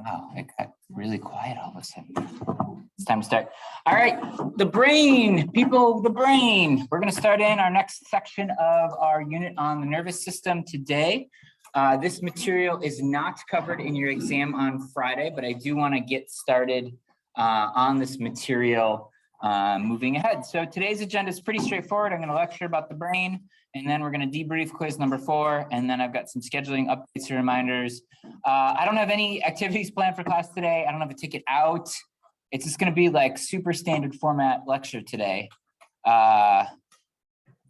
Wow, it got really quiet all of a sudden. It's time to start. All right, the brain, people, the brain. We're going to start in our next section of our unit on the nervous system today. This material is not covered in your exam on Friday, but I do want to get started on this material moving ahead. So today's agenda is pretty straightforward. I'm going to lecture about the brain, and then we're going to debrief quiz number 4, and then I've got some scheduling updates and reminders. I don't have any activities planned for class today. I don't have a ticket out. It's just going to be like super standard format lecture today,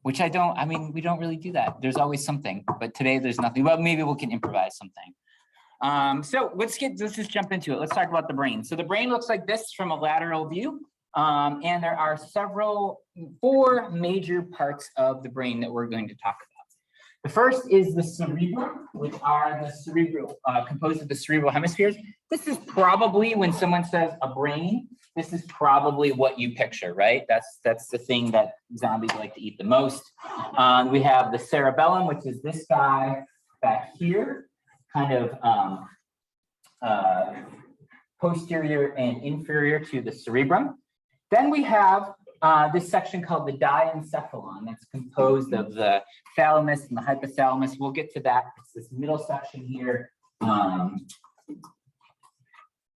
which we don't really do that. There's always something, but today there's nothing. Well, maybe we can improvise something. So let's just jump into it. Let's talk about the brain. So the brain looks like this from a lateral view. And there are 4 major parts of the brain that we're going to talk about. The first is the cerebrum, which are the cerebral, composed of the cerebral hemispheres. This is probably, when someone says a brain, this is probably what you picture, right? That's the thing that zombies like to eat the most. We have the cerebellum, which is this guy back here, kind of posterior and inferior to the cerebrum. Then we have this section called the diencephalon that's composed of the thalamus and the hypothalamus. We'll get to that. It's this middle section here.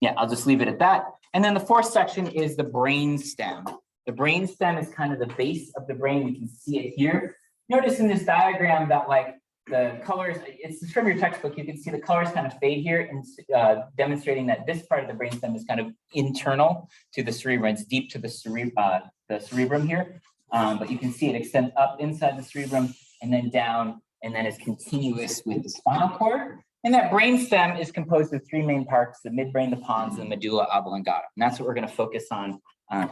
Yeah, I'll just leave it at that. And then the 4th section is the brain stem. The brain stem is kind of the base of the brain. We can see it here. Notice in this diagram that like the colors, it's from your textbook, you can see the colors kind of fade here, and demonstrating that this part of the brainstem is kind of internal to the cerebrum. It's deep to the cerebrum here, but you can see it extends up inside the cerebrum and then down, and then is continuous with the spinal cord. And that brainstem is composed of 3 main parts: the midbrain, the pons, and the medulla oblongata. And that's what we're going to focus on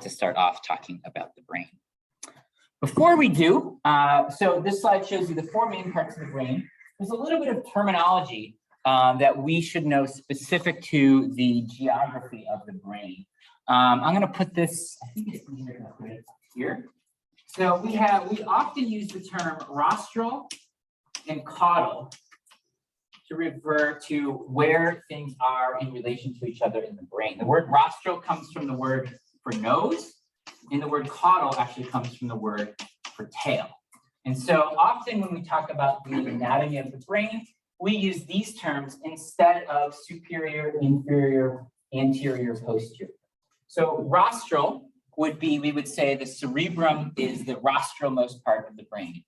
to start off talking about the brain. Before we do, so this slide shows you the 4 main parts of the brain. There's a little bit of terminology that we should know specific to the geography of the brain. I'm going to put this, I think it's easier to put it here. So we often use the term rostral and caudal to refer to where things are in relation to each other in the brain. The word rostral comes from the word for nose, and the word caudal actually comes from the word for tail. And so often when we talk about the anatomy of the brain, we use these terms instead of superior, inferior, anterior, posterior. So rostral would be, we would say the cerebrum is the rostralmost part of the brain.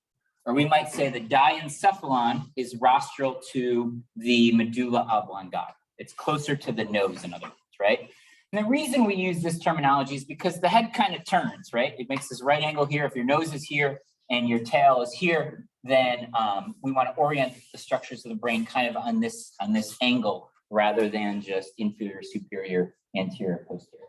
Or we might say the diencephalon is rostral to the medulla oblongata. It's closer to the nose, in other words, right? And the reason we use this terminology is because the head kind of turns, right? It makes this right angle here. If your nose is here and your tail is here, then we want to orient the structures of the brain kind of on this angle rather than just inferior, superior, anterior, posterior.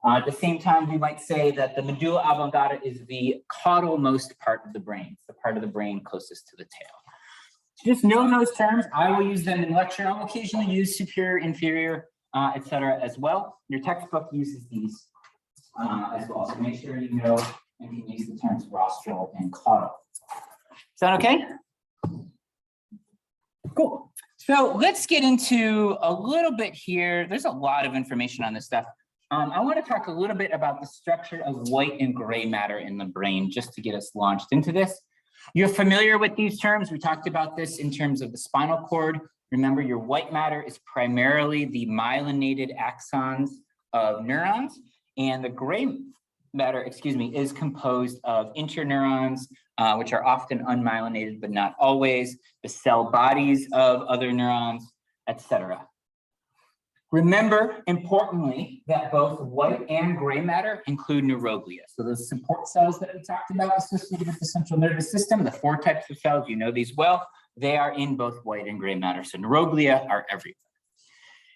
At the same time, we might say that the medulla oblongata is the caudal-most part of the brain. It's the part of the brain closest to the tail. So just know those terms. I will use them in lecture. I'll occasionally use superior, inferior, etc. as well. Your textbook uses these as well. So make sure you know and can use the terms rostral and caudal. Sound okay? Cool. So let's get into a little bit here. There's a lot of information on this stuff. I want to talk a little bit about the structure of white and gray matter in the brain, just to get us launched into this. You're familiar with these terms. We talked about this in terms of the spinal cord. Remember, your white matter is primarily the myelinated axons of neurons, and the gray matter, is composed of interneurons, which are often unmyelinated, but not always, the cell bodies of other neurons, etc. Remember, importantly, that both white and gray matter include neuroglia. So those support cells that we talked about associated with the central nervous system, the 4 types of cells, you know these well, they are in both white and gray matter. So neuroglia are everywhere.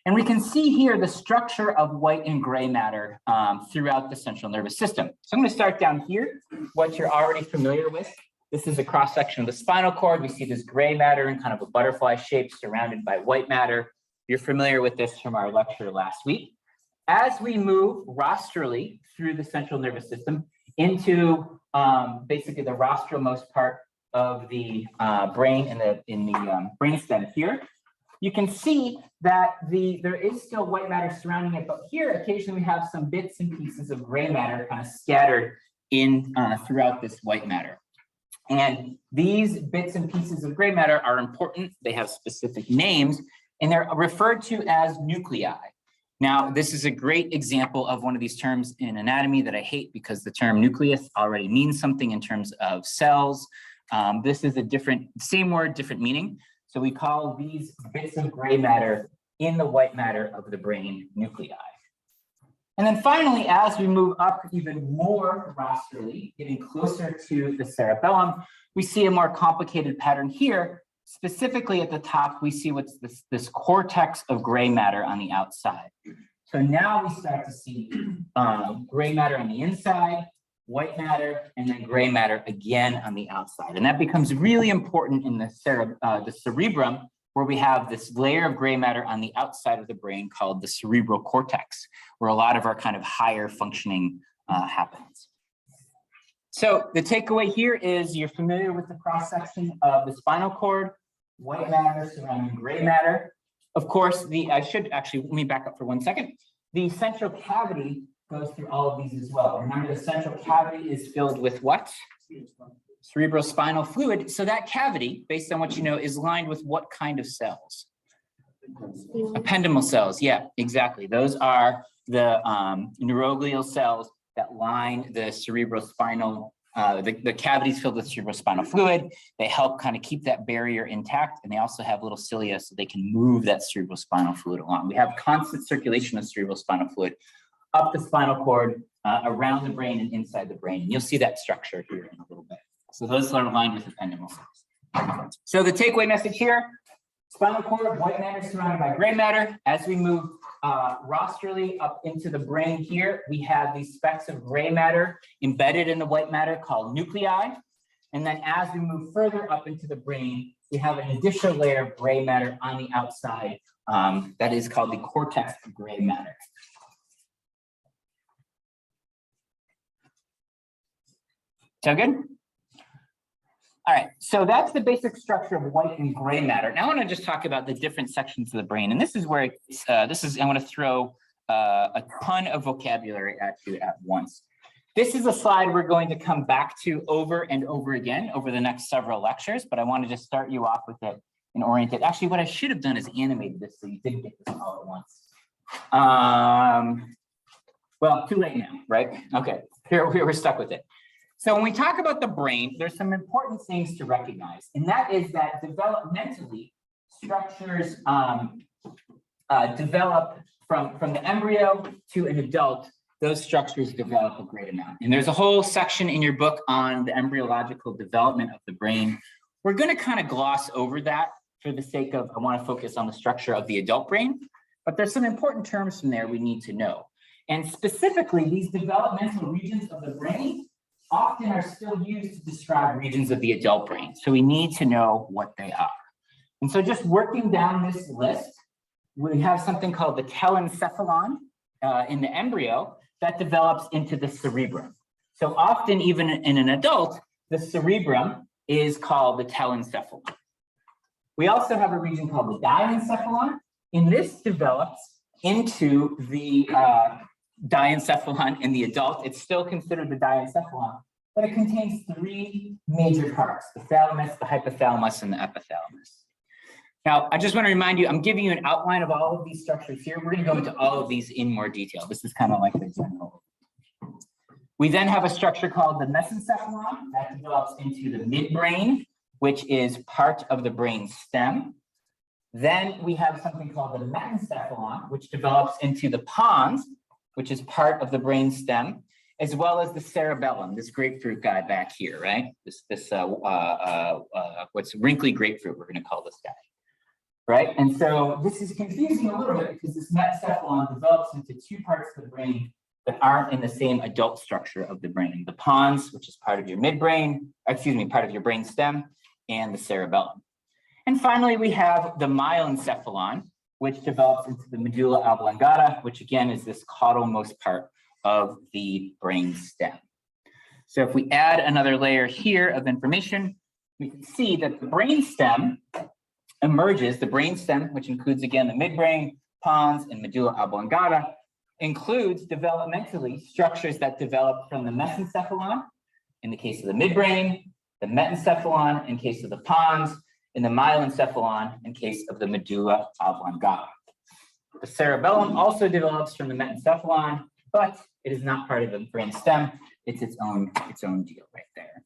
And we can see here the structure of white and gray matter throughout the central nervous system. So I'm going to start down here, what you're already familiar with. This is a cross-section of the spinal cord. We see this gray matter in kind of a butterfly shape surrounded by white matter. You're familiar with this from our lecture last week. As we move rostrally through the central nervous system into basically the rostralmost part of the brain in the brainstem here, you can see that there is still white matter surrounding it, but here occasionally we have some bits and pieces of gray matter kind of scattered in throughout this white matter. And these bits and pieces of gray matter are important. They have specific names, and they're referred to as nuclei. Now, this is a great example of one of these terms in anatomy that I hate because the term nucleus already means something in terms of cells. This is a same word, different meaning. So we call these bits of gray matter in the white matter of the brain nuclei. And then finally, as we move up even more rostrally, getting closer to the cerebellum, we see a more complicated pattern here. Specifically at the top, we see what's this cortex of gray matter on the outside. So now we start to see gray matter on the inside, white matter, and then gray matter again on the outside. And that becomes really important in the cerebrum, where we have this layer of gray matter on the outside of the brain called the cerebral cortex, where a lot of our kind of higher functioning happens. So the takeaway here is you're familiar with the cross-section of the spinal cord, white matter surrounding gray matter. Of course, let me back up for 1 second. The central cavity goes through all of these as well. Remember, the central cavity is filled with what? Cerebrospinal fluid. So that cavity, based on what you know, is lined with what kind of cells? Ependymal cells. Yeah, exactly. Those are the neuroglial cells that line the cerebrospinal, the cavities filled with cerebrospinal fluid. They help kind of keep that barrier intact, and they also have little cilia so they can move that cerebrospinal fluid along. We have constant circulation of cerebrospinal fluid up the spinal cord, around the brain and inside the brain. And you'll see that structure here in a little bit. So those are lined with ependymal cells. So the takeaway message here, spinal cord, white matter surrounded by gray matter. As we move rostrally up into the brain here, we have these specks of gray matter embedded in the white matter called nuclei. And then as we move further up into the brain, we have an additional layer of gray matter on the outside that is called the cortex of gray matter. Sound good? All right, so that's the basic structure of white and gray matter. Now I want to just talk about the different sections of the brain, and this is where I want to throw a ton of vocabulary at you at once. This is a slide we're going to come back to over and over again over the next several lectures, but I want to just start you off with it and orient it. Actually, what I should have done is animated this so you didn't get this all at once. Well, too late now, right? Okay, here we're stuck with it. So when we talk about the brain, there's some important things to recognize, and that is that developmentally, structures develop from the embryo to an adult. Those structures develop a great amount. And there's a whole section in your book on the embryological development of the brain. We're going to kind of gloss over that for the sake of, I want to focus on the structure of the adult brain, but there's some important terms from there we need to know. And specifically, these developmental regions of the brain often are still used to describe regions of the adult brain. So we need to know what they are. And so just working down this list, we have something called the telencephalon in the embryo that develops into the cerebrum. So often, even in an adult, the cerebrum is called the telencephalon. We also have a region called the diencephalon, and this develops into the diencephalon in the adult. It's still considered the diencephalon, but it contains three major parts: the thalamus, the hypothalamus, and the epithalamus. Now, I just want to remind you, I'm giving you an outline of all of these structures here. We're going to go into all of these in more detail. This is kind of like the general. We then have a structure called the mesencephalon that develops into the midbrain, which is part of the brain stem. Then we have something called the metencephalon, which develops into the pons, which is part of the brain stem, as well as the cerebellum, this grapefruit guy back here, right? What's wrinkly grapefruit, we're going to call this guy, right? And so this is confusing a little bit because this metencephalon develops into two parts of the brain that aren't in the same adult structure of the brain: the pons, which is part of your midbrain, part of your brain stem, and the cerebellum. And finally, we have the myelencephalon, which develops into the medulla oblongata, which again is this caudalmost part of the brain stem. So if we add another layer here of information, we can see that the brain stem emerges, the brainstem, which includes again the midbrain, pons, and medulla oblongata, includes developmentally structures that develop from the mesencephalon in the case of the midbrain, the metencephalon in case of the pons, and the myelencephalon in case of the medulla oblongata. The cerebellum also develops from the metencephalon, but it is not part of the brainstem. It's its own deal right there.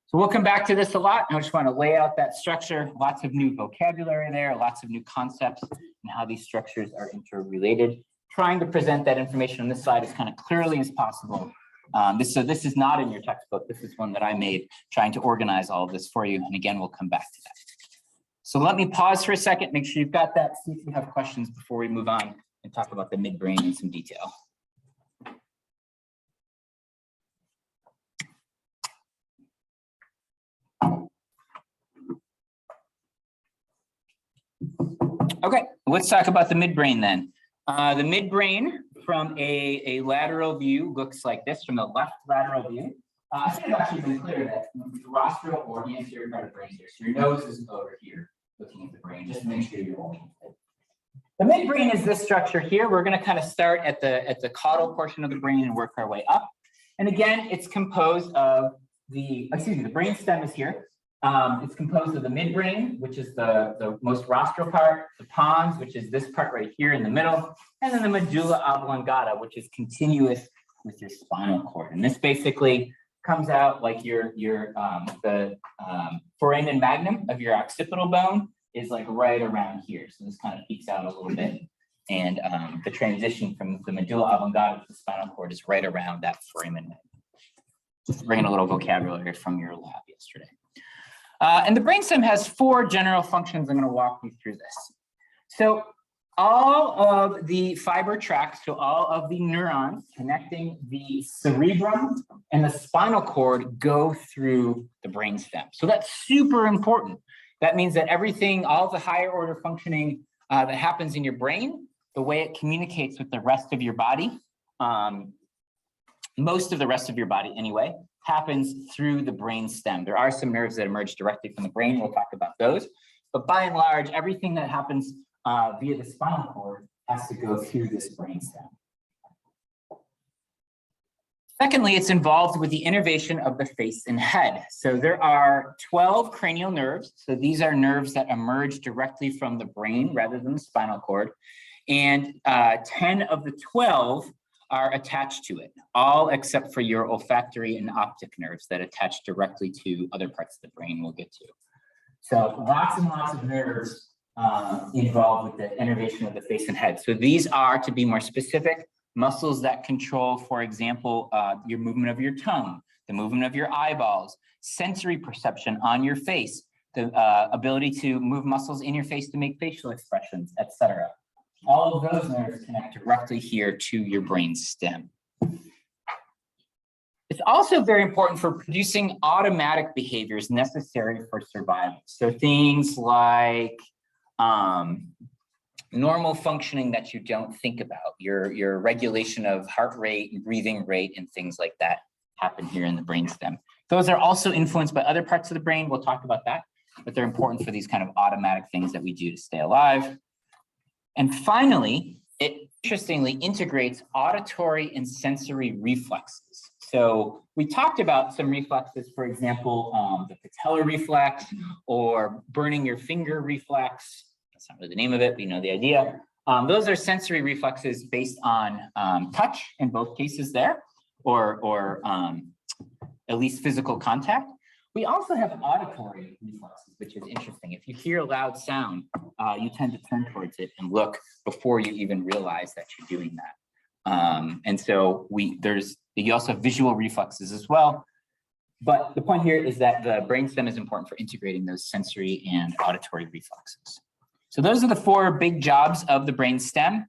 So we'll come back to this a lot. I just want to lay out that structure. Lots of new vocabulary there, lots of new concepts and how these structures are interrelated. Trying to present that information on this slide as kind of clearly as possible. So this is not in your textbook. This is one that I made, trying to organize all of this for you. And again, we'll come back to that. So let me pause for a second, make sure you've got that, see if you have questions before we move on and talk about the midbrain in some detail. Okay, let's talk about the midbrain then. The midbrain from a lateral view looks like this, from the left lateral view. I should have actually been clear that the rostral or the anterior part of the brain here. So your nose is over here looking at the brain, just to make sure you're looking at it. The midbrain is this structure here. We're going to kind of start at the caudal portion of the brain and work our way up. And again, it's composed of the brainstem is here. It's composed of the midbrain, which is the most rostral part, the pons, which is this part right here in the middle, and then the medulla oblongata, which is continuous with your spinal cord. And this basically comes out like the foramen magnum of your occipital bone is like right around here. So this kind of peeks out a little bit. And the transition from the medulla oblongata to the spinal cord is right around that foramen magnum. Just bringing a little vocabulary from your lab yesterday. And the brainstem has 4 general functions. I'm going to walk you through this. So all of the fiber tracts, so all of the neurons connecting the cerebrum and the spinal cord go through the brainstem. So that's super important. That means that everything, all the higher order functioning that happens in your brain, the way it communicates with the rest of your body, most of the rest of your body anyway, happens through the brain stem. There are some nerves that emerge directly from the brain. We'll talk about those. But by and large, everything that happens via the spinal cord has to go through this brain stem. Secondly, it's involved with the innervation of the face and head. So there are 12 cranial nerves. So these are nerves that emerge directly from the brain rather than the spinal cord. And 10 of the 12 are attached to it, all except for your olfactory and optic nerves that attach directly to other parts of the brain we'll get to. So lots and lots of nerves involved with the innervation of the face and head. So these are, to be more specific, muscles that control, for example, your movement of your tongue, the movement of your eyeballs, sensory perception on your face, the ability to move muscles in your face to make facial expressions, etc. All of those nerves connect directly here to your brain stem. It's also very important for producing automatic behaviors necessary for survival. So things like normal functioning that you don't think about, your regulation of heart rate and breathing rate and things like that happen here in the brainstem. Those are also influenced by other parts of the brain. We'll talk about that, but they're important for these kind of automatic things that we do to stay alive. And finally, it interestingly integrates auditory and sensory reflexes. So we talked about some reflexes, for example, the patellar reflex or burning your finger reflex. That's not really the name of it, but you know the idea. Those are sensory reflexes based on touch in both cases there, or at least physical contact. We also have auditory reflexes, which is interesting. If you hear a loud sound, you tend to turn towards it and look before you even realize that you're doing that. And so you also have visual reflexes as well. But the point here is that the brainstem is important for integrating those sensory and auditory reflexes. So those are the 4 big jobs of the brainstem.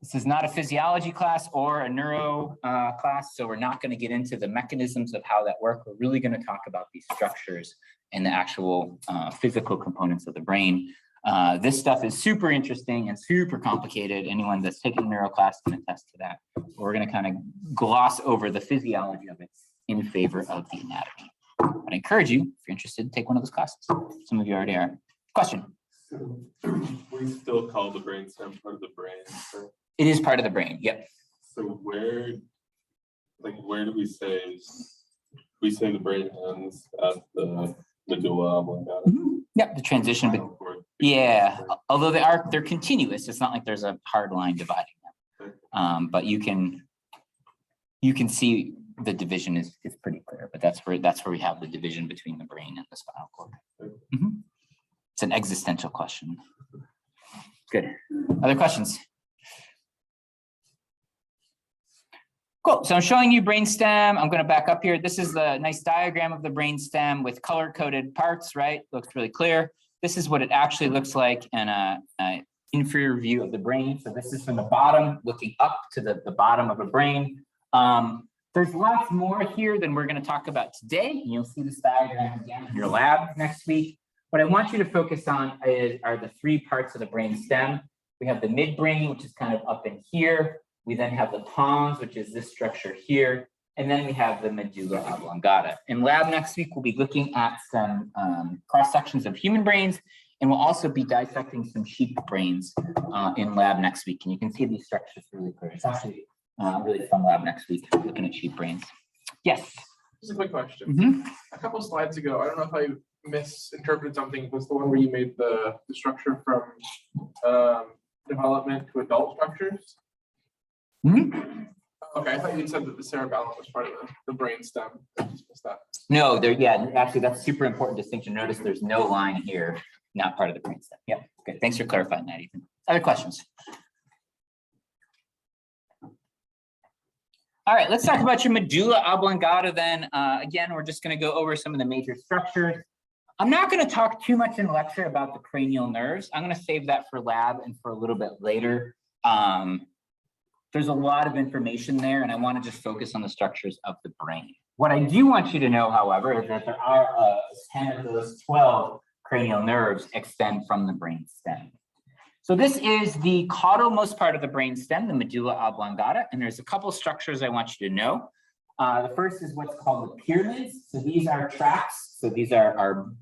This is not a physiology class or a neuro class, so we're not going to get into the mechanisms of how that work. We're really going to talk about these structures and the actual physical components of the brain. This stuff is super interesting and super complicated. Anyone that's taken a neuro class can attest to that. We're going to kind of gloss over the physiology of it in favor of the anatomy. I'd encourage you, if you're interested, to take one of those classes. Some of you already are. Question? So we still call the brainstem part of the brain. Right? It is part of the brain. Yep. So where do we say the brain ends at the medulla oblongata? Yep. The transition. Yeah. Although they're continuous. It's not like there's a hard line dividing them. But you can see the division is pretty clear. But that's where we have the division between the brain and the spinal cord. It's an existential question. Good. Other questions? Cool. So I'm showing you brainstem. I'm going to back up here. This is the nice diagram of the brainstem with color-coded parts, right? Looks really clear. This is what it actually looks like in an inferior view of the brain. So this is from the bottom, looking up to the bottom of a brain. There's lots more here than we're going to talk about today. You'll see this diagram again in your lab next week. What I want you to focus on are the three parts of the brainstem. We have the midbrain, which is kind of up in here. We then have the pons, which is this structure here. And then we have the medulla oblongata. In lab next week, we'll be looking at some cross-sections of human brains, and we'll also be dissecting some sheep brains in lab next week. And you can see these structures really clear. It's actually really fun lab next week, looking at sheep brains. Yes? Just a quick question. A couple of slides ago, I don't know if I misinterpreted something, was the one where you made the structure from development to adult structures? Okay, I thought you said that the cerebellum was part of the brain stem. I just missed that. No, actually, that's super important distinction. Notice there's no line here, not part of the brain stem. Yeah, good. Thanks for clarifying that, Ethan. Other questions? All right, let's talk about your medulla oblongata then. Again, we're just going to go over some of the major structures. I'm not going to talk too much in lecture about the cranial nerves. I'm going to save that for lab and for a little bit later. There's a lot of information there, and I want to just focus on the structures of the brain. What I do want you to know, however, is that there are 10 of those 12 cranial nerves extend from the brain stem. So this is the caudalmost part of the brain stem, the medulla oblongata, and there's a couple structures I want you to know. The first is what's called the pyramids. So these are tracts. So these are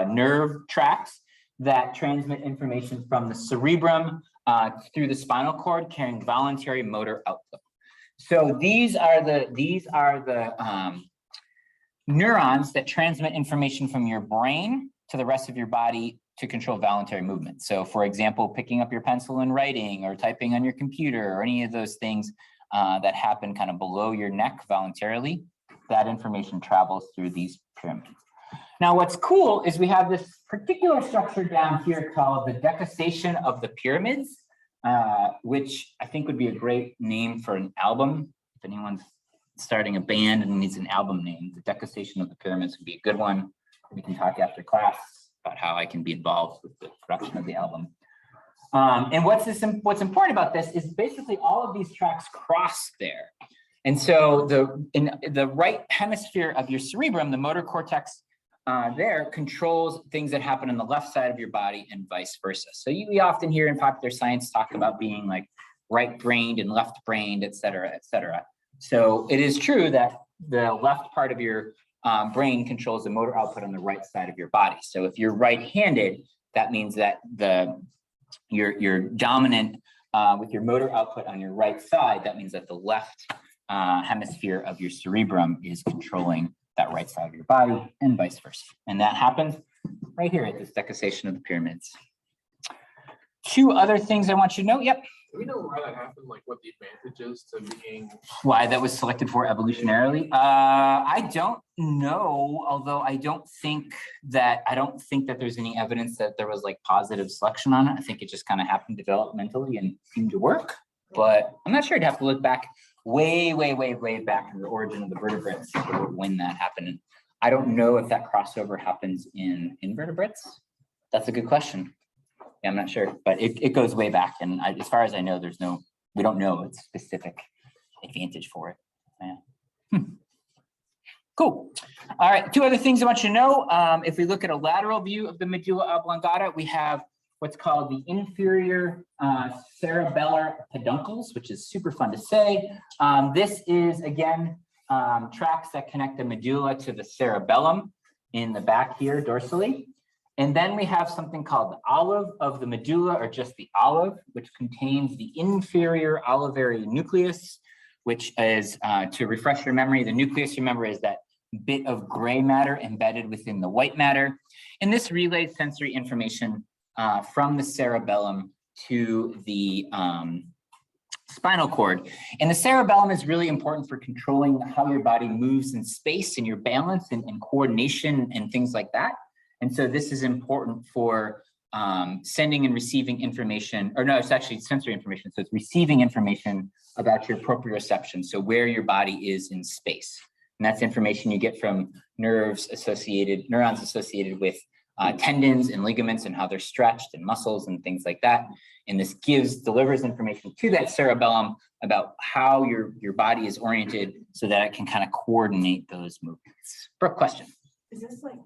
nerve tracts that transmit information from the cerebrum through the spinal cord, carrying voluntary motor output. So these are the neurons that transmit information from your brain to the rest of your body to control voluntary movement. So for example, picking up your pencil and writing, or typing on your computer, or any of those things that happen kind of below your neck voluntarily, that information travels through these pyramids. Now, what's cool is we have this particular structure down here called the decussation of the pyramids, which I think would be a great name for an album. If anyone's starting a band and needs an album name, the decussation of the pyramids would be a good one. We can talk after class about how I can be involved with the production of the album. And what's important about this is basically all of these tracks cross there. And so in the right hemisphere of your cerebrum, the motor cortex there controls things that happen on the left side of your body and vice versa. So we often hear in popular science talk about being like right-brained and left-brained, et cetera, et cetera. So it is true that the left part of your brain controls the motor output on the right side of your body. So if you're right-handed, that means that you're dominant with your motor output on your right side. That means that the left hemisphere of your cerebrum is controlling that right side of your body and vice versa. And that happens right here at this decussation of the pyramids. Two other things I want you to know. Yep. Do we know why that happened? Like what the advantage is to being? Why that was selected for evolutionarily? I don't know, although I don't think that there's any evidence that there was like positive selection on it. I think it just kind of happened developmentally and seemed to work, but I'm not sure. I'd have to look back way back in the origin of the vertebrates when that happened. And I don't know if that crossover happens in invertebrates. That's a good question. Yeah, I'm not sure, but it goes way back. And as far as I know, we don't know its specific advantage for it. Yeah. Cool. All right, two other things I want you to know. If we look at a lateral view of the medulla oblongata, we have what's called the inferior cerebellar peduncles, which is super fun to say. This is, again, tracks that connect the medulla to the cerebellum in the back here, dorsally. And then we have something called the olive of the medulla, or just the olive, which contains the inferior olivary nucleus, which is, to refresh your memory, the nucleus, remember, is that bit of gray matter embedded within the white matter. And this relays sensory information from the cerebellum to the spinal cord. And the cerebellum is really important for controlling how your body moves in space and your balance and coordination and things like that. And so this is important for sending and receiving information, or no, it's actually sensory information. So it's receiving information about your proprioception, so where your body is in space. And that's information you get from neurons associated with tendons and ligaments and how they're stretched and muscles and things like that. And this delivers information to that cerebellum about how your body is oriented so that it can kind of coordinate those movements. Brooke, question. Is this like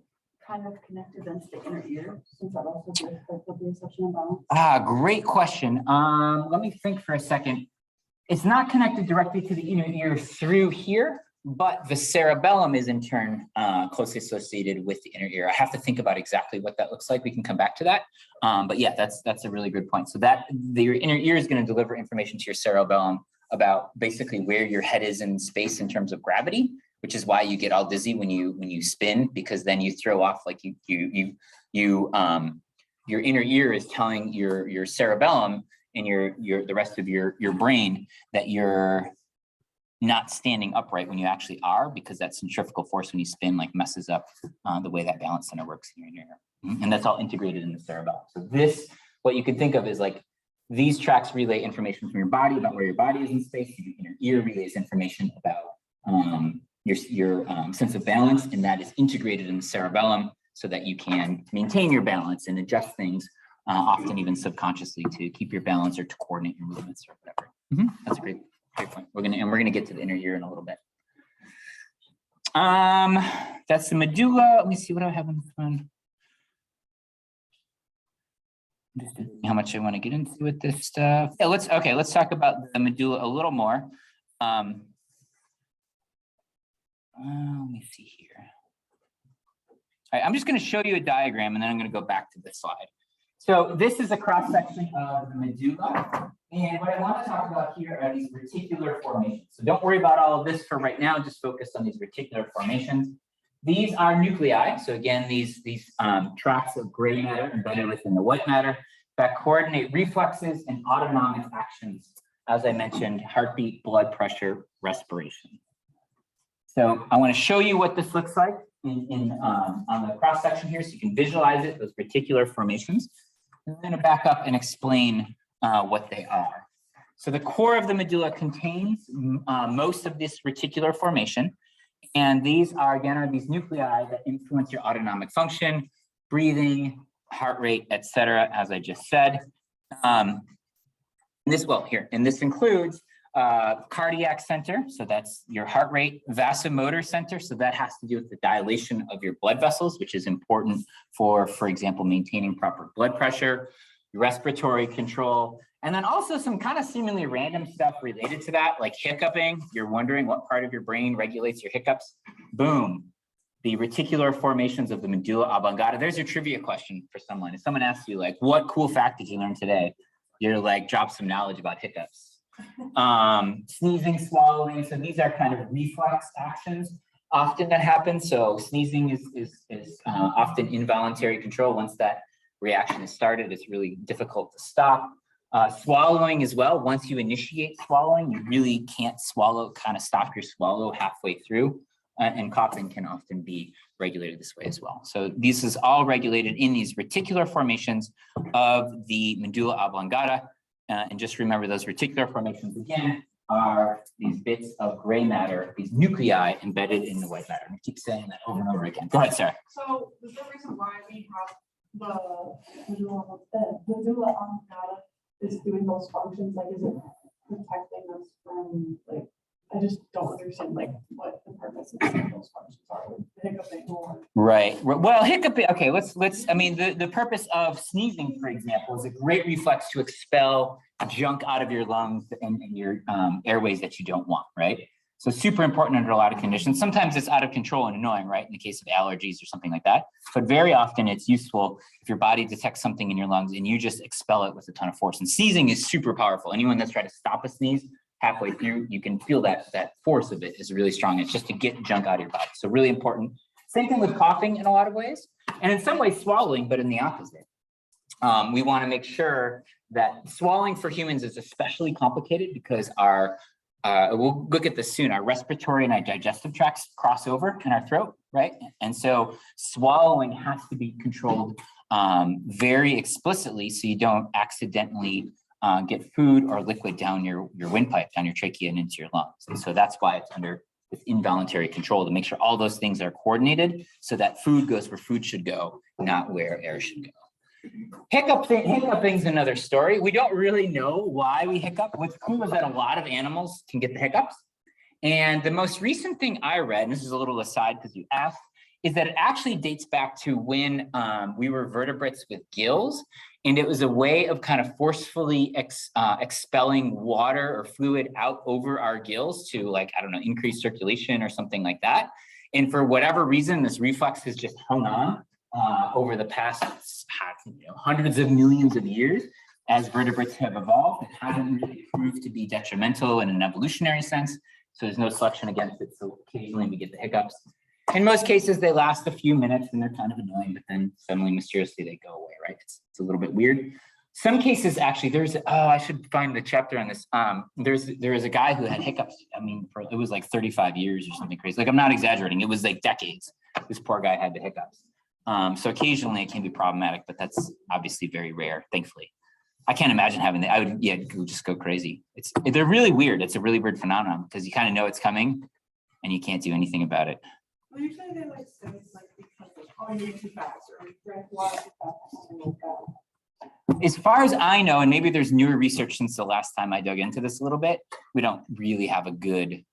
kind of connected then to the inner ear, since that also gives the proprioception and balance? Great question. Let me think for a second. It's not connected directly to the inner ear through here, but the cerebellum is in turn closely associated with the inner ear. I have to think about exactly what that looks like. We can come back to that. But yeah, that's a really good point. So that your inner ear is going to deliver information to your cerebellum about basically where your head is in space in terms of gravity, which is why you get all dizzy when you spin, because then you throw off like your inner ear is telling your cerebellum and the rest of your brain that you're not standing upright when you actually are, because that centrifugal force when you spin like messes up the way that balance center works in your inner ear. And that's all integrated in the cerebellum. So this, what you can think of is like these tracks relay information from your body about where your body is in space. Your inner ear relays information about your sense of balance, and that is integrated in the cerebellum so that you can maintain your balance and adjust things, often even subconsciously, to keep your balance or to coordinate your movements or whatever. That's a great point. We're gonna get to the inner ear in a little bit. That's the medulla. Let me see what do I have on this one. Just how much I want to get into with this stuff. Yeah, let's talk about the medulla a little more. Let me see here. All right, I'm just going to show you a diagram and then I'm going to go back to this slide. So this is a cross-section of the medulla. And what I want to talk about here are these reticular formations. So don't worry about all of this for right now, just focus on these reticular formations. These are nuclei. So again, these tracts of gray matter embedded within the white matter that coordinate reflexes and autonomic actions. As I mentioned, heartbeat, blood pressure, respiration. So I want to show you what this looks like on the cross section here, so you can visualize it, those reticular formations. I'm going to back up and explain what they are. So the core of the medulla contains most of this reticular formation. And these are, again, these nuclei that influence your autonomic function, breathing, heart rate, etc., as I just said. This includes cardiac center, so that's your heart rate, vasomotor center, so that has to do with the dilation of your blood vessels, which is important for example, maintaining proper blood pressure, respiratory control, and then also some kind of seemingly random stuff related to that, like hiccuping. You're wondering what part of your brain regulates your hiccups. Boom. The reticular formations of the medulla oblongata. There's your trivia question for someone. If someone asks you, like, what cool fact did you learn today? You're like, drop some knowledge about hiccups. Sneezing, swallowing. So these are kind of reflex actions often that happen. So sneezing is often involuntary control. Once that reaction is started, it's really difficult to stop. Swallowing as well. Once you initiate swallowing, you really can't swallow, kind of stop your swallow halfway through. And coughing can often be regulated this way as well. So this is all regulated in these reticular formations of the medulla oblongata. And just remember, those reticular formations, again, are these bits of gray matter, these nuclei embedded in the white matter. And I keep saying that over and over again. Go ahead, Sarah. So is the reason why we have the medulla oblongata is doing those functions? Like, is it protecting us from, like, I just don't understand, like, what the purpose of those functions are with hiccuping or. Right. Well, hiccuping. Okay. I mean, the purpose of sneezing, for example, is a great reflex to expel junk out of your lungs and your airways that you don't want. Right. So super important under a lot of conditions. Sometimes it's out of control and annoying, right? In the case of allergies or something like that. But very often it's useful if your body detects something in your lungs and you just expel it with a ton of force. And sneezing is super powerful. Anyone that's tried to stop a sneeze halfway through, you can feel that force of it is really strong. It's just to get junk out of your body. So really important. Same thing with coughing in a lot of ways. And in some ways swallowing, but in the opposite. We want to make sure that swallowing for humans is especially complicated because we'll look at this soon, our respiratory and our digestive tracts cross over in our throat, right? And so swallowing has to be controlled very explicitly so you don't accidentally get food or liquid down your windpipe, down your trachea and into your lungs. And so that's why it's under this involuntary control to make sure all those things are coordinated so that food goes where food should go, not where air should go. Hiccuping's another story. We don't really know why we hiccup. What's cool is that a lot of animals can get the hiccups. And the most recent thing I read, and this is a little aside because you asked, is that it actually dates back to when we were vertebrates with gills. And it was a way of kind of forcefully expelling water or fluid out over our gills to, like, I don't know, increase circulation or something like that. And for whatever reason, this reflex has just hung on over the past hundreds of millions of years as vertebrates have evolved. It hasn't really proved to be detrimental in an evolutionary sense. So there's no selection against it. So occasionally we get the hiccups. In most cases, they last a few minutes and they're kind of annoying, but then suddenly mysteriously they go away, right? It's a little bit weird. Some cases actually, I should find the chapter on this. There is a guy who had hiccups. I mean, it was like 35 years or something crazy. Like, I'm not exaggerating. It was like decades. This poor guy had the hiccups. So occasionally it can be problematic, but that's obviously very rare, thankfully. I can't imagine having that. I would just go crazy. They're really weird. It's a really weird phenomenon because you kind of know it's coming and you can't do anything about it. Well, usually they like say it's like because you're too fast or you drank water too fast or something like that. As far as I know, and maybe there's newer research since the last time I dug into this a little bit, we don't really have a good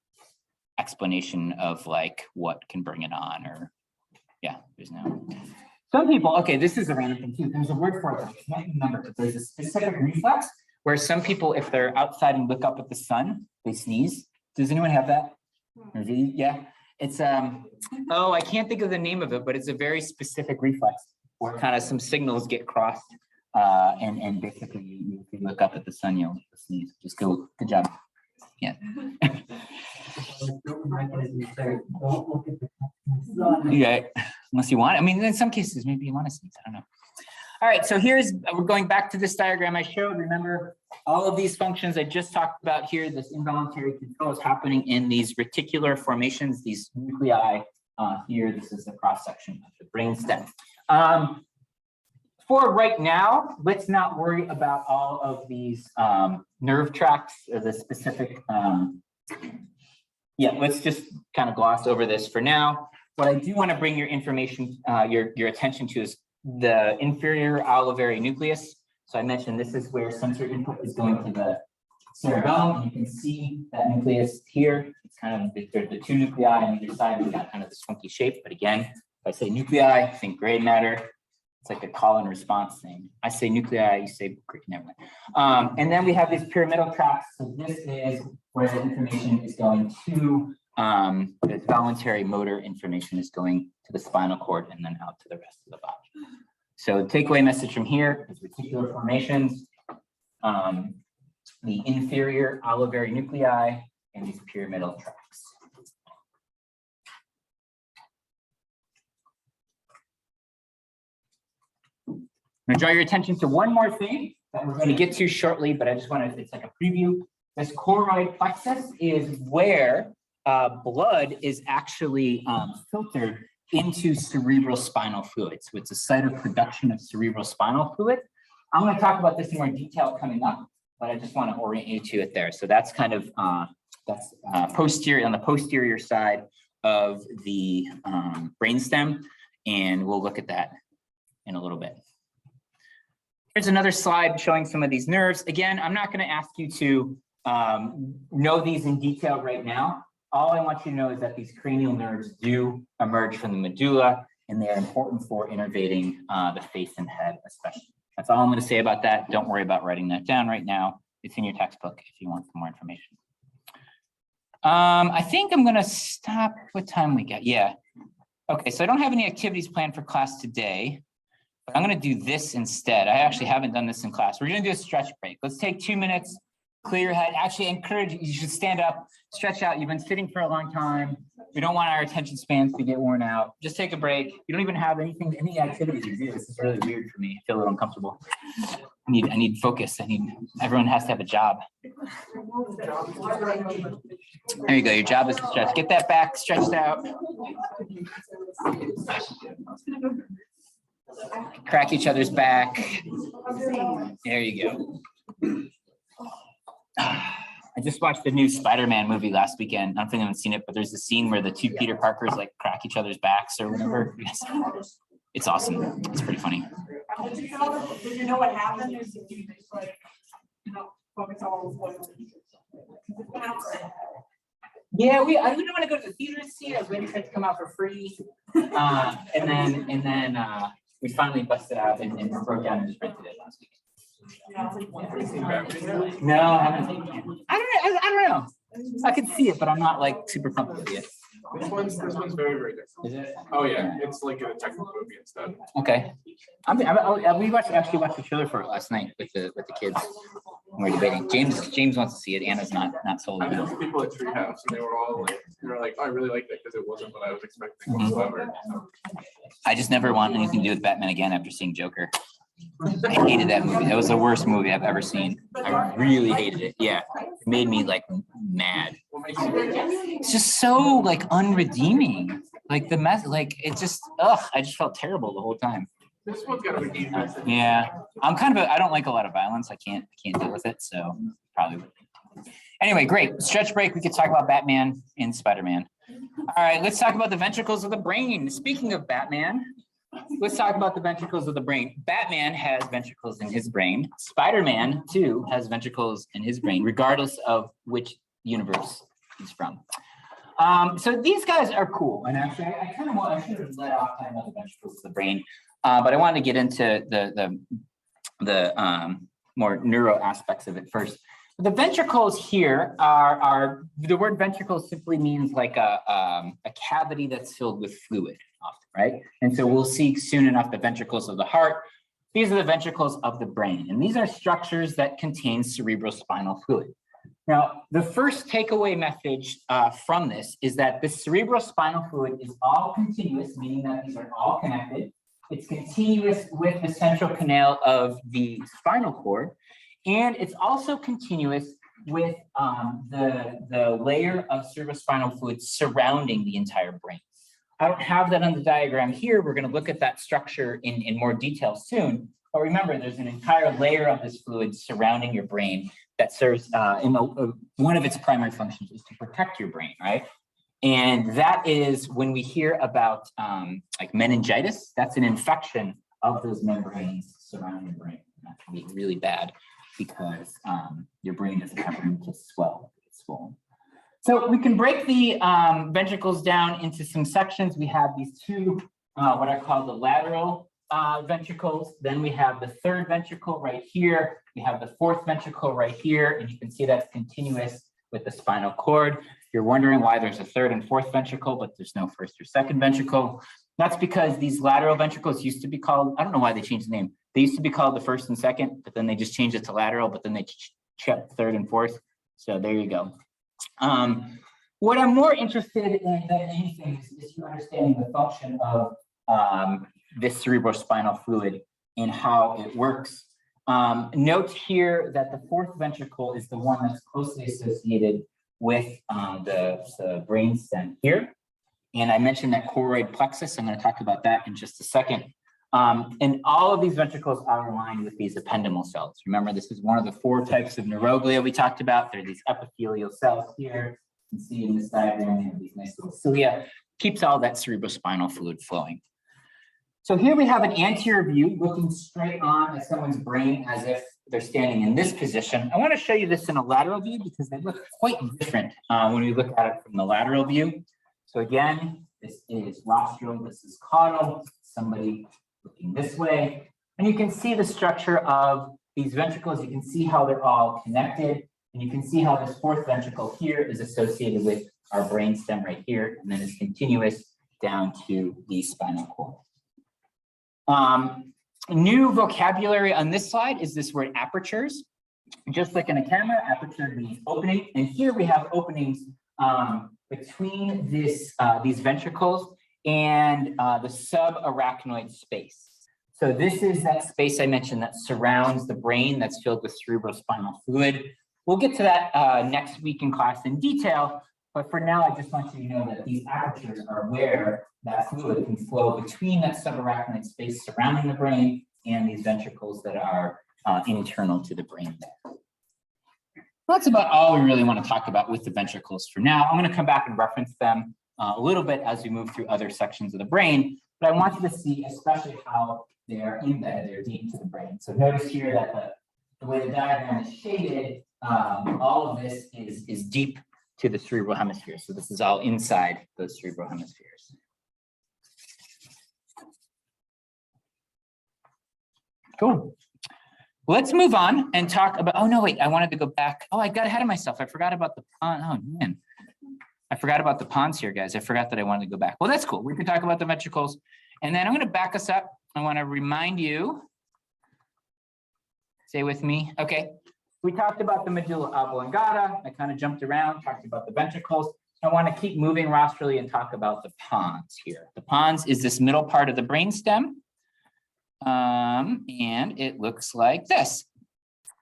explanation of like what can bring it on or there's no. Some people, okay, this is a random thing too. There's a word for it, I can't remember, but there's a specific reflex where some people, if they're outside and look up at the sun, they sneeze. Does anyone have that? Yeah, it's, I can't think of the name of it, but it's a very specific reflex where kind of some signals get crossed and basically you look up at the sun, you'll sneeze. Just go, good job. Yeah. Yeah, unless you want. I mean, in some cases, maybe you want to sneeze. I don't know. All right, so we're going back to this diagram I showed. Remember, all of these functions I just talked about here, this involuntary control is happening in these reticular formations, these nuclei here. This is the cross section of the brainstem. For right now, let's not worry about all of these nerve tracts or the specific. Let's just kind of gloss over this for now. What I do want to bring your information, your attention to is the inferior alveolar nucleus. So I mentioned this is where sensory input is going to the cerebellum. And you can see that nucleus here. It's kind of the two nuclei on either side. We've got kind of this funky shape. But again, if I say nuclei, think gray matter. It's like a call and response thing. I say nuclei, you say never mind. And then we have these pyramidal tracts. So this is where the information is going to, the voluntary motor information is going to the spinal cord and then out to the rest of the body. So the takeaway message from here is reticular formations, the inferior alveolar nuclei, and these pyramidal tracts. I'm gonna draw your attention to one more thing that we're going to get to shortly, but I just want to, it's like a preview. This chloride plexus is where blood is actually filtered into cerebrospinal fluid. So it's a site of production of cerebrospinal fluid. I'm going to talk about this in more detail coming up, but I just want to orient you to it there. So that's kind of, posterior, on the posterior side of the brainstem, and we'll look at that in a little bit. Here's another slide showing some of these nerves. Again, I'm not going to ask you to know these in detail right now. All I want you to know is that these cranial nerves do emerge from the medulla, and they are important for innervating the face and head, especially. That's all I'm going to say about that. Don't worry about writing that down right now. It's in your textbook if you want some more information. I think I'm gonna stop. What time we got? Yeah. Okay, so I don't have any activities planned for class today, but I'm gonna do this instead. I actually haven't done this in class. We're gonna do a stretch break. Let's take 2 minutes, clear your head. Actually, I encourage you, you should stand up, stretch out. You've been sitting for a long time. We don't want our attention spans to get worn out. Just take a break. You don't even have anything, any activity to do. This is really weird for me. I feel a little uncomfortable. I need focus. Everyone has to have a job. There you go. Your job is to stretch. Get that back stretched out. Crack each other's back. There you go. I just watched the new Spider-Man movie last weekend. I don't think I've seen it, but there's a scene where the two Peter Parkers like crack each other's backs or whatever. It's awesome. It's pretty funny. Did you know what happened? There's like, focus on what. Yeah, we didn't want to go to the theater to see it. I was waiting for it to come out for free. And then we finally busted out and broke down and just rented it last week. No, I haven't seen it. I don't know. I could see it, but I'm not like super pumped with it. This one's very, very different. Is it? Oh yeah, it's like a technical movie instead. Okay. We actually watched the trailer for it last night with the kids. We're debating. James wants to see it. Anna's not sold. I know people at Treehouse, and they were like, oh, I really liked it because it wasn't what I was expecting whatsoever. I just never want anything to do with Batman again after seeing Joker. I hated that movie. That was the worst movie I've ever seen. I really hated it. Yeah, it made me like mad. It's just so like unredeeming. Like the mess. Like it just. I just felt terrible the whole time. This one's got to be easy. Yeah, I'm I don't like a lot of violence. I can't deal with it. So probably would. Anyway, great. Stretch break. We could talk about Batman and Spider-Man. All right, let's talk about the ventricles of the brain. Speaking of Batman, let's talk about the ventricles of the brain. Batman has ventricles in his brain. Spider-Man, too, has ventricles in his brain, regardless of which universe he's from. So these guys are cool. And actually, I should have let off talking about the ventricles of the brain, but I wanted to get into the more neuro aspects of it first. The ventricles here are the word ventricle simply means like a cavity that's filled with fluid, often, right? And so we'll see soon enough the ventricles of the heart. These are the ventricles of the brain, and these are structures that contain cerebrospinal fluid. Now, the first takeaway message from this is that the cerebrospinal fluid is all continuous, meaning that these are all connected. It's continuous with the central canal of the spinal cord. And it's also continuous with the layer of cerebrospinal fluid surrounding the entire brain. I don't have that on the diagram here. We're going to look at that structure in more detail soon. But remember, there's an entire layer of this fluid surrounding your brain that serves, one of its primary functions is to protect your brain, right? And that is when we hear about like meningitis, that's an infection of those membranes surrounding your brain. That can be really bad, because your brain doesn't have room to swell. It's swollen. So we can break the ventricles down into some sections. We have these two, what I call the lateral ventricles. Then we have the third ventricle right here. We have the fourth ventricle right here. And you can see that's continuous with the spinal cord. You're wondering why there's a third and fourth ventricle, but there's no first or second ventricle. That's because these lateral ventricles used to be called, I don't know why they changed the name. They used to be called the first and second, but then they just changed it to lateral, but then they checked third and fourth. So there you go. What I'm more interested in than anything is you understanding the function of this cerebrospinal fluid and how it works. Note here that the fourth ventricle is the one that's closely associated with the brain stem here. And I mentioned that choroid plexus. I'm going to talk about that in just a second. And all of these ventricles are aligned with these ependymal cells. Remember, this is one of the 4 types of neuroglia we talked about. There are these epithelial cells here. You can see in this diagram, we have these nice little cilia. Keeps all that cerebrospinal fluid flowing. So here we have an anterior view looking straight on at someone's brain as if they're standing in this position. I want to show you this in a lateral view because they look quite different when we look at it from the lateral view. So again, this is rostral, this is caudal, somebody looking this way. And you can see the structure of these ventricles. You can see how they're all connected. And you can see how this fourth ventricle here is associated with our brainstem right here, and then it's continuous down to the spinal cord. New vocabulary on this slide is this word apertures. Just like in a camera, aperture means opening, and here we have openings between these ventricles and the subarachnoid space. So this is that space I mentioned that surrounds the brain that's filled with cerebrospinal fluid. We'll get to that next week in class in detail, but for now, I just want you to know that these apertures are where that fluid can flow between that subarachnoid space surrounding the brain and these ventricles that are internal to the brain there. That's about all we really want to talk about with the ventricles for now. I'm going to come back and reference them a little bit as we move through other sections of the brain, but I want you to see especially how they're embedded, they're deep to the brain. So notice here that the way the diagram is shaded, all of this is deep to the cerebral hemisphere. So this is all inside those cerebral hemispheres. Cool. Let's move on and talk about, oh no, wait, I wanted to go back. Oh, I got ahead of myself. I forgot about the Pons. Oh man, I forgot about the Pons here, guys. I forgot that I wanted to go back. Well, that's cool. We can talk about the ventricles. And then I'm going to back us up. I want to remind you, stay with me. Okay. We talked about the medulla oblongata. I kind of jumped around, talked about the ventricles. I want to keep moving rostrally and talk about the pons here. The pons is this middle part of the brainstem. And it looks like this.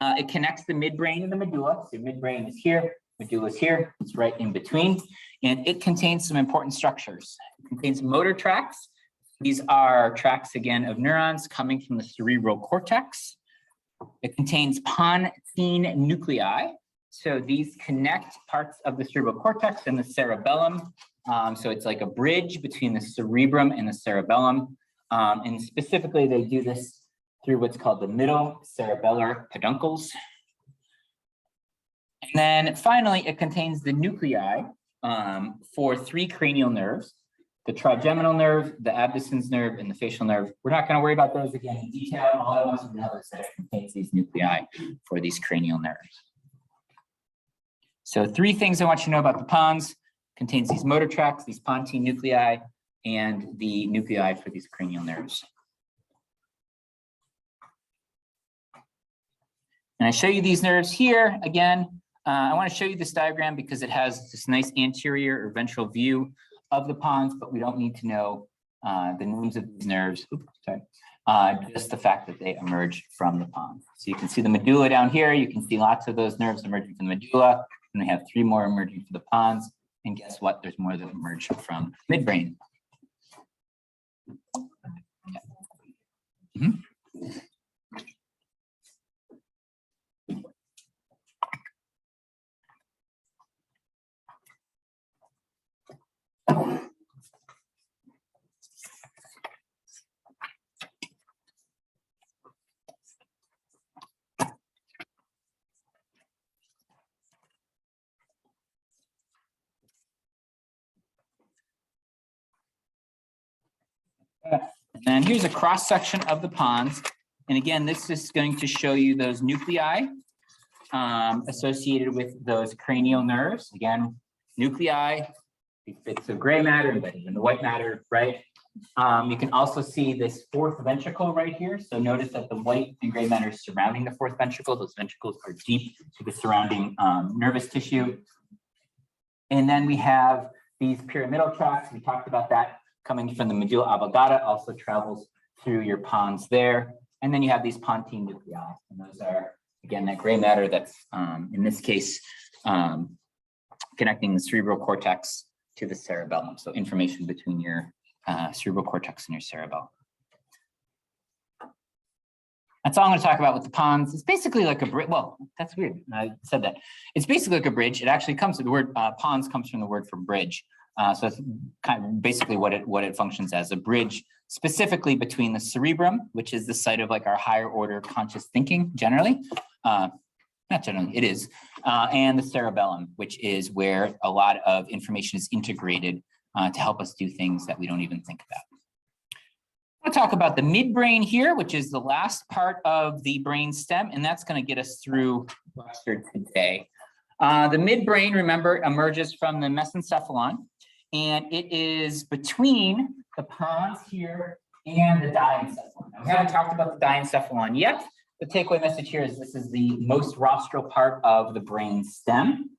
It connects the midbrain and the medulla. So midbrain is here, medulla is here. It's right in between. And it contains some important structures. It contains motor tracts. These are tracts, again, of neurons coming from the cerebral cortex. It contains pontine nuclei. So these connect parts of the cerebral cortex and the cerebellum. So it's like a bridge between the cerebrum and the cerebellum. And specifically, they do this through what's called the middle cerebellar peduncles. And then finally, it contains the nuclei for 3 cranial nerves: the trigeminal nerve, the abducens nerve, and the facial nerve. We're not going to worry about those again in detail. All I want you to know is that it contains these nuclei for these cranial nerves. So 3 things I want you to know about the pons: contains these motor tracts, these pontine nuclei, and the nuclei for these cranial nerves. And I show you these nerves here again. I want to show you this diagram because it has this nice anterior or ventral view of the pons, but we don't need to know the names of these nerves. Oops, sorry. Just the fact that they emerge from the pons. So you can see the medulla down here. You can see lots of those nerves emerging from the medulla, and we have 3 more emerging from the pons. And guess what? There's more that emerge from midbrain. Yeah. And then here's a cross section of the pons. And again, this is going to show you those nuclei associated with those cranial nerves. Again, nuclei, bits of gray matter embedded in the white matter, right? You can also see this 4th ventricle right here. So notice that the white and gray matter is surrounding the 4th ventricle. Those ventricles are deep to the surrounding nervous tissue. And then we have these pyramidal tracts. We talked about that coming from the medulla oblongata, also travels through your pons there. And then you have these pontine nuclei. And those are, again, that gray matter that's, in this case, connecting the cerebral cortex to the cerebellum. So information between your cerebral cortex and your cerebellum. That's all I'm going to talk about with the pons. It's basically like a bridge. Well, that's weird. I said that. It's basically like a bridge. It actually comes to the word pons comes from the word for bridge. So it's kind of basically what it functions as, a bridge specifically between the cerebrum, which is the site of like our higher order conscious thinking generally. Not generally, it is. And the cerebellum, which is where a lot of information is integrated to help us do things that we don't even think about. I'll talk about the midbrain here, which is the last part of the brain stem, and that's going to get us through lecture today. The midbrain, remember, emerges from the mesencephalon, and it is between the pons here and the diencephalon. Now, we haven't talked about the diencephalon yet. The takeaway message here is this is the most rostral part of the brain stem.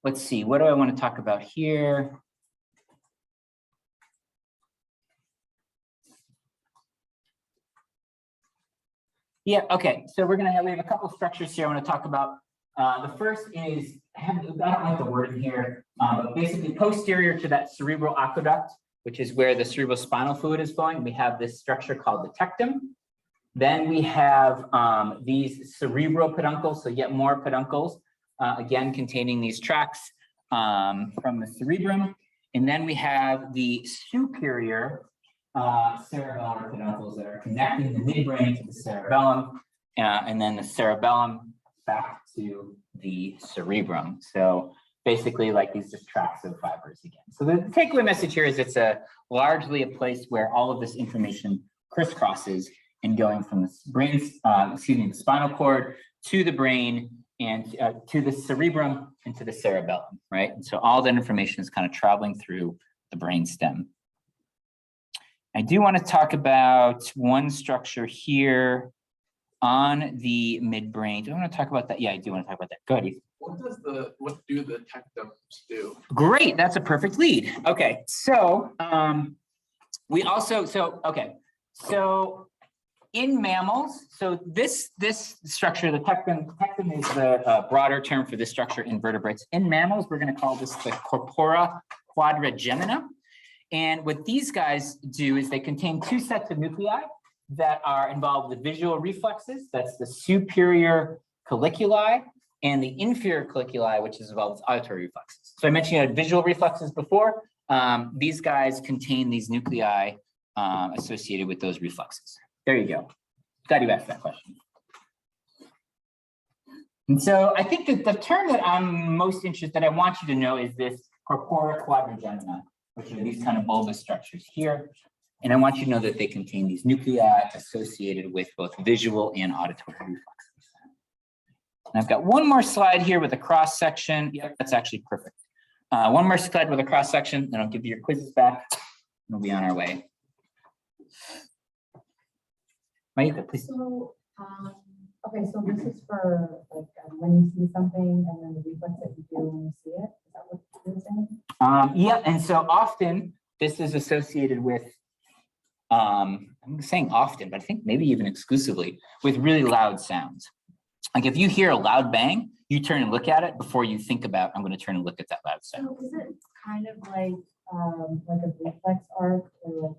Let's see, what do I want to talk about here? Yeah, okay, so we have a couple of structures here I want to talk about. The first is, I don't like the word in here, but basically posterior to that cerebral aqueduct, which is where the cerebrospinal fluid is flowing, we have this structure called the tectum. Then we have these cerebral peduncles, so yet more peduncles, again containing these tracts from the cerebrum. And then we have the superior cerebellar peduncles that are connecting the midbrain to the cerebellum, and then the cerebellum back to the cerebrum. So basically, like these just tracts of fibers again. So the takeaway message here is it's largely a place where all of this information crisscrosses and going from the brain, the spinal cord to the brain and to the cerebrum and to the cerebellum, right? And so all that information is kind of traveling through the brain stem. I do want to talk about one structure here on the midbrain. Do I want to talk about that? Yeah, I do want to talk about that. Good. What do the tectums do? Great, that's a perfect lead. Okay, so so in mammals, so this structure, the tectum is the broader term for this structure in vertebrates. In mammals, we're going to call this the Corpora Quadrigemina. And what these guys do is they contain two sets of nuclei that are involved with visual reflexes. That's the superior colliculi and the inferior colliculi, which is involved with auditory reflexes. So I mentioned you had visual reflexes before. These guys contain these nuclei associated with those reflexes. There you go. Glad you asked that question. And so I think that the term that I'm most interested, I want you to know, is this Corpora Quadrigemina, which are these kind of bulbous structures here. And I want you to know that they contain these nuclei associated with both visual and auditory reflexes. And I've got one more slide here with a cross section. Yeah, that's actually perfect. One more slide with a cross section, then I'll give you your quizzes back. We'll be on our way. Maika, please. So, okay, so this is for like when you see something and then the reflex that you do when you see it. Is that what you're saying? Yeah, and so often this is associated with, I'm saying often, but I think maybe even exclusively with really loud sounds. Like if you hear a loud bang, you turn and look at it before you think about, I'm going to turn and look at that loud sound. So is it kind of like a reflex arc, or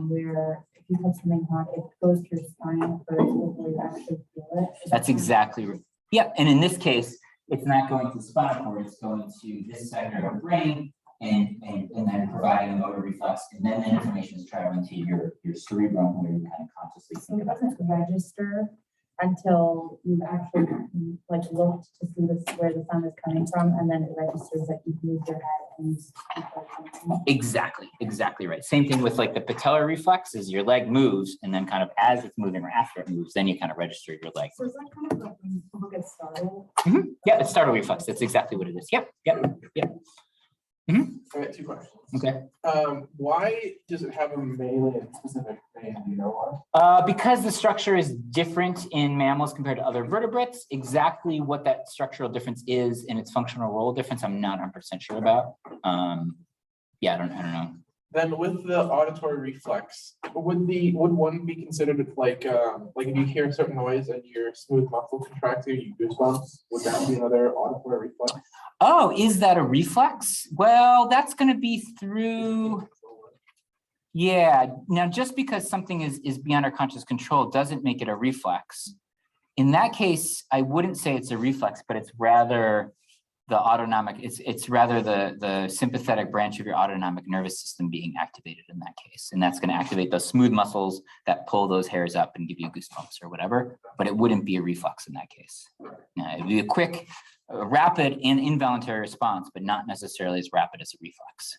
where if you have something hot, it goes to your spine first before you actually feel it? That's exactly right. Yeah, and in this case, it's not going to the spinal cord, it's going to this side of your brain and then providing a motor reflex, and then the information is traveling to your cerebrum where you kind of consciously So think it about doesn't it. register until you've actually like looked to see this where the sound is coming from, and then it registers that you've moved your head and Exactly right. Same thing with like the patellar reflex, is your leg moves, and then kind of as it's moving or after it moves, then you kind of register your leg. So is that kind of like when people get startled? Yeah, it's startle reflex. That's exactly what it is. Yep. I got two questions. Okay. Why does it have a mammalian specific name? Do you know why? Because the structure is different in mammals compared to other vertebrates. Exactly what that structural difference is and its functional role difference, I'm not 100% sure about. Yeah, I don't know. Then with the auditory reflex, would one be considered like if you hear a certain noise and your smooth muscle contracts, you goosebumps? Would that be another auditory reflex? Oh, is that a reflex? Well, that's going to be through. Yeah. Now, just because something is beyond our conscious control doesn't make it a reflex. In that case, I wouldn't say it's a reflex, but it's rather the autonomic. It's rather the sympathetic branch of your autonomic nervous system being activated in that case, and that's going to activate those smooth muscles that pull those hairs up and give you goosebumps or whatever. But it wouldn't be a reflex in that case. It'd be a quick, rapid, and involuntary response, but not necessarily as rapid as a reflex.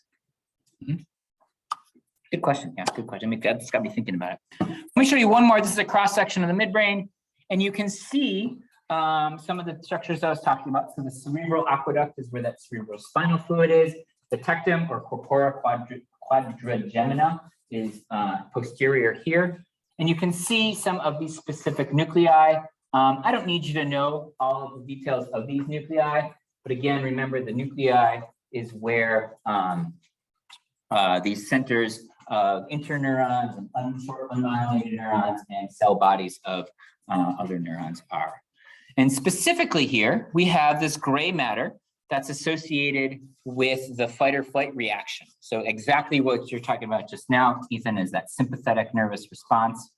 Good question. Yeah, good question. I mean, that's got me thinking about it. Let me show you one more. This is a cross section of the midbrain, and you can see some of the structures I was talking about. So the cerebral aqueduct is where that cerebrospinal fluid is. The tectum or corpora quadrigemina is posterior here. And you can see some of these specific nuclei. I don't need you to know all of the details of these nuclei, but again, remember the nuclei is where these centers of interneurons and unmyelinated neurons and cell bodies of other neurons are. And specifically here, we have this gray matter that's associated with the fight or flight reaction. So exactly what you're talking about just now, Ethan, is that sympathetic nervous response.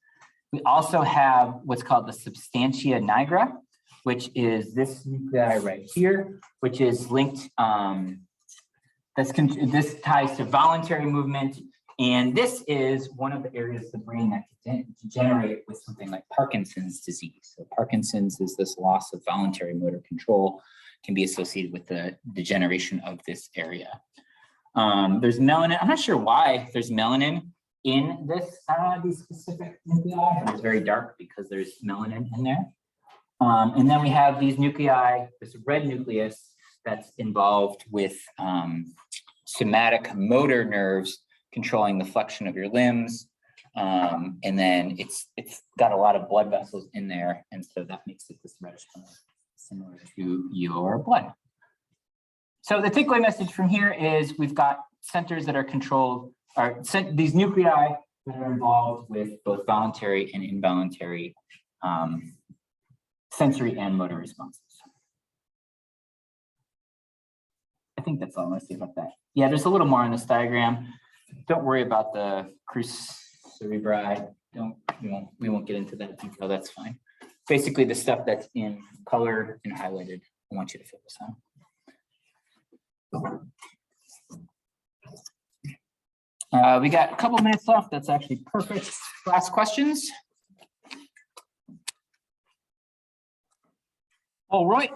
We also have what's called the Substantia Nigra, which is this nuclei right here, which is linked, this ties to voluntary movement. And this is one of the areas of the brain that can degenerate with something like Parkinson's disease. So Parkinson's is this loss of voluntary motor control, can be associated with the degeneration of this area. There's melanin. I'm not sure why there's melanin in this these specific nuclei. It's very dark because there's melanin in there. And then we have these nuclei, this red nucleus that's involved with somatic motor nerves controlling the flexion of your limbs. And then it's got a lot of blood vessels in there. And so that makes it this reddish color, similar to your blood. So the takeaway message from here is we've got centers that are controlled, these nuclei that are involved with both voluntary and involuntary sensory and motor responses. I think that's all I'm going to say about that. Yeah, there's a little more on this diagram. Don't worry about the crus cerebri. We won't get into that detail. That's fine. Basically, the stuff that's in color and highlighted, I want you to focus on. We got a couple minutes left. That's actually perfect. Last questions. All right,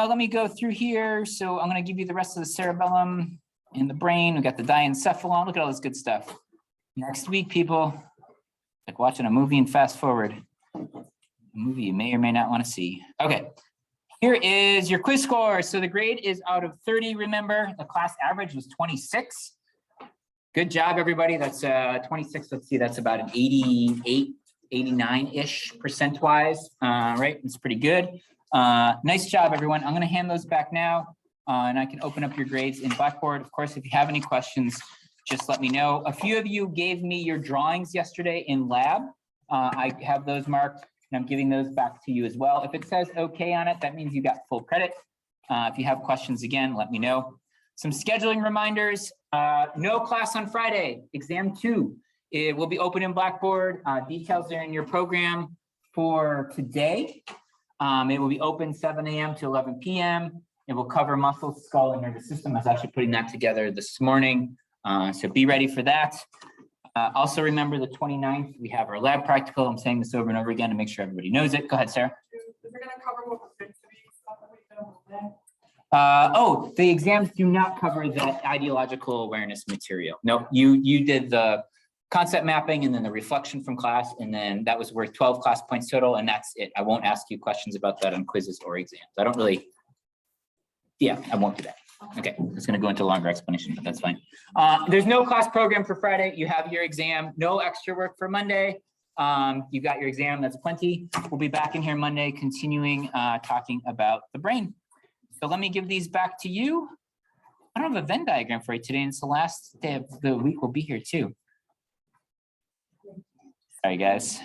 let me go through here. So I'm going to give you the rest of the cerebellum in the brain. We got the diencephalon. Look at all this good stuff. Next week, people, like watching a movie and fast forward. A movie you may or may not want to see. Okay, here is your quiz score. So the grade is out of 30. Remember, the class average was 26. Good job, everybody. That's 26. Let's see, that's about an 88, 89-ish percent-wise. Right, it's pretty good. Nice job, everyone. I'm going to hand those back now, and I can open up your grades in Blackboard. Of course, if you have any questions, just let me know. A few of you gave me your drawings yesterday in lab. I have those marked, and I'm giving those back to you as well. If it says okay on it, that means you got full credit. If you have questions, again, let me know. Some scheduling reminders. No class on Friday, exam 2. It will be open in Blackboard. Details are in your program for today. It will be open 7 a.m. to 11 p.m. It will cover muscle, skull, and nervous system. I was actually putting that together this morning. So be ready for that. Also remember the 29th, we have our lab practical. I'm saying this over and over again to make sure everybody knows it. Go ahead, Sarah. Is it going to cover what the fixity stuff that we did on Monday? Oh, the exams do not cover that ideological awareness material. No, you did the concept mapping and then the reflection from class, and then that was worth 12 class points total, and that's it. I won't ask you questions about that on quizzes or exams. I don't really, yeah, I won't do that. Okay, it's going to go into a longer explanation, but that's fine. There's no class program for Friday. You have your exam, no extra work for Monday. You got your exam, that's plenty. We'll be back in here Monday, continuing talking about the brain. So let me give these back to you. I don't have a Venn diagram for you today, and it's the last day of the week. We'll be here too. Sorry, guys.